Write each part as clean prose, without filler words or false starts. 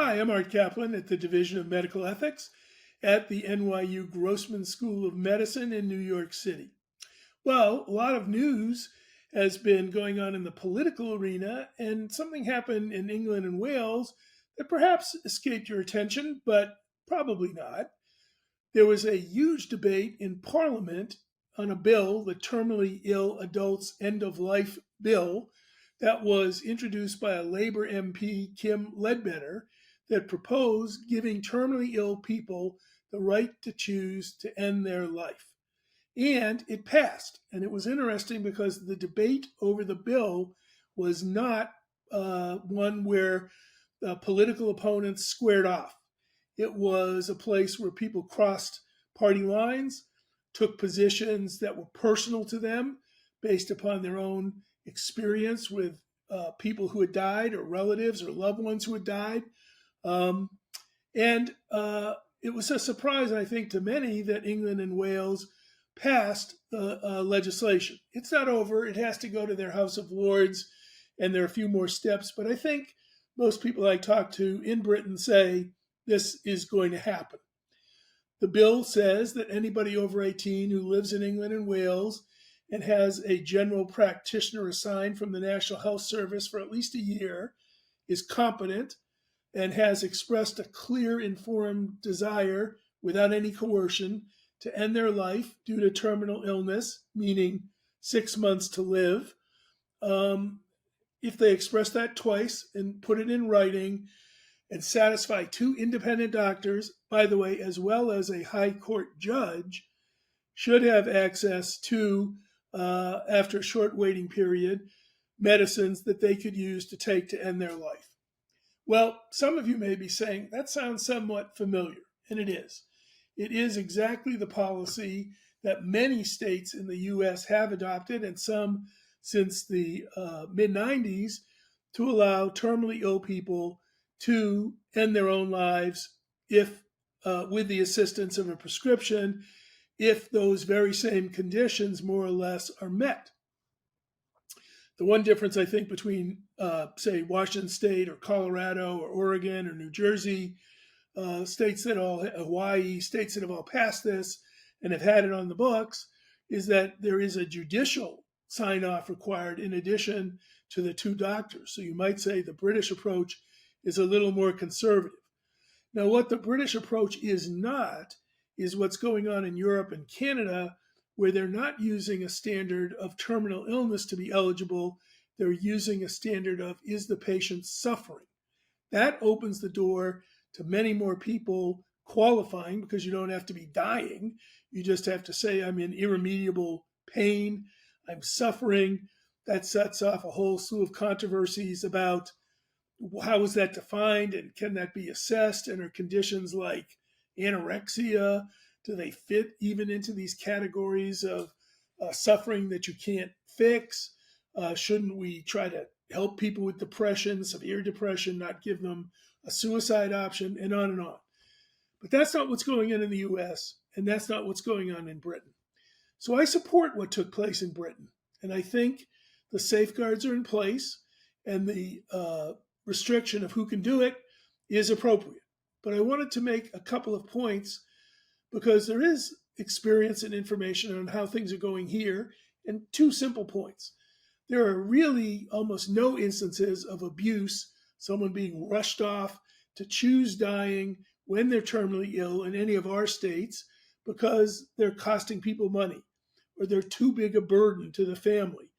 Hi, I'm Art Caplan at the Division of Medical Ethics at the NYU Grossman School of Medicine in New York City. Well, a lot of news has been going on in the political arena, and something happened in England and Wales that perhaps escaped your attention, but probably not. There was a huge debate in Parliament on a bill, the Terminally Ill Adults End of Life Bill, that was introduced by a Labour MP, Kim Leadbeater, that proposed giving terminally ill people the right to choose to end their life. And it passed. And it was interesting because the debate over the bill was not one where political opponents squared off. It was a place where people crossed party lines, took positions that were personal to them based upon their own experience with people who had died or relatives or loved ones who had died. Um, and it was a surprise, I think, to many that England and Wales passed the legislation. It's not over. It has to go to their House of Lords, and there are a few more steps. But I think most people I talk to in Britain say this is going to happen. The bill says that anybody over 18 who lives in England and Wales and has a general practitioner assigned from the National Health Service for at least a year is competent and has expressed a clear, informed desire without any coercion to end their life due to terminal illness, meaning 6 months to live. If they express that twice and put it in writing and satisfy two independent doctors, by the way, as well as a high court judge, should have access to, after a short waiting period, medicines that they could use to take to end their life. Well, some of you may be saying, that sounds somewhat familiar, and it is. It is exactly the policy that many states in the U.S. have adopted, and some since the mid-90s, to allow terminally ill people to end their own lives if, with the assistance of a prescription, if those very same conditions, more or less, are met. The one difference, I think, between, say, Washington State or Colorado or Oregon or New Jersey, states that all, Hawaii, states that have all passed this and have had it on the books, is that there is a judicial sign-off required in addition to the two doctors. So you might say the British approach is a little more conservative. Now, what the British approach is not is what's going on in Europe and Canada, where they're not using a standard of terminal illness to be eligible. They're using a standard of, is the patient suffering? That opens the door to many more people qualifying, because you don't have to be dying. You just have to say, I'm in irremediable pain, I'm suffering. That sets off a whole slew of controversies about how is that defined and can that be assessed, and are conditions like anorexia, do they fit even into these categories of suffering that you can't fix? Shouldn't we try to help people with depression, severe depression, not give them a suicide option, and on and on? But that's not what's going on in the US, and that's not what's going on in Britain. So I support what took place in Britain, and I think the safeguards are in place, and the restriction of who can do it is appropriate. But I wanted to make a couple of points because there is experience and information on how things are going here, and two simple points. There are really almost no instances of abuse, someone being rushed off to choose dying when they're terminally ill in any of our states because they're costing people money or they're too big a burden to the family.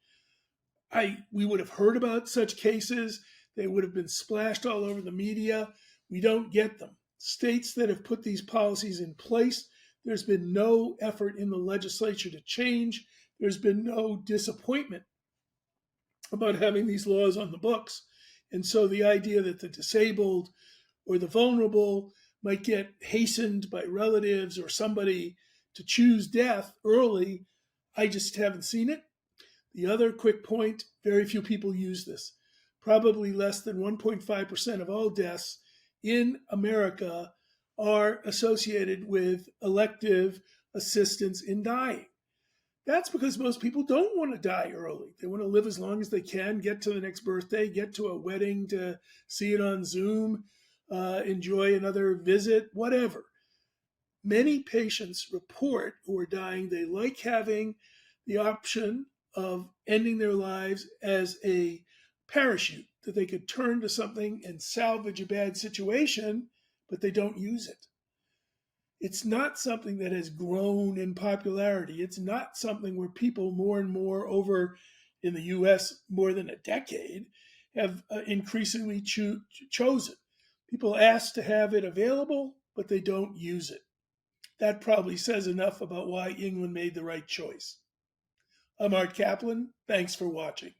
We would have heard about such cases. They would have been splashed all over the media. We don't get them. States that have put these policies in place, there's been no effort in the legislature to change. There's been no disappointment about having these laws on the books. And so the idea that the disabled or the vulnerable might get hastened by relatives or somebody to choose death early, I just haven't seen it. The other quick point, very few people use this. Probably less than 1.5% of all deaths in America are associated with elective assistance in dying. That's because most people don't want to die early. They want to live as long as they can, get to the next birthday, get to a wedding, to see it on Zoom, enjoy another visit, whatever. Many patients report who are dying they like having the option of ending their lives as a parachute, that they could turn to something and salvage a bad situation, but they don't use it. It's not something that has grown in popularity. It's not something where people more and more over in the US, more than a decade, have increasingly chosen. People ask to have it available, but they don't use it. That probably says enough about why England made the right choice. I'm Art Caplan. Thanks for watching.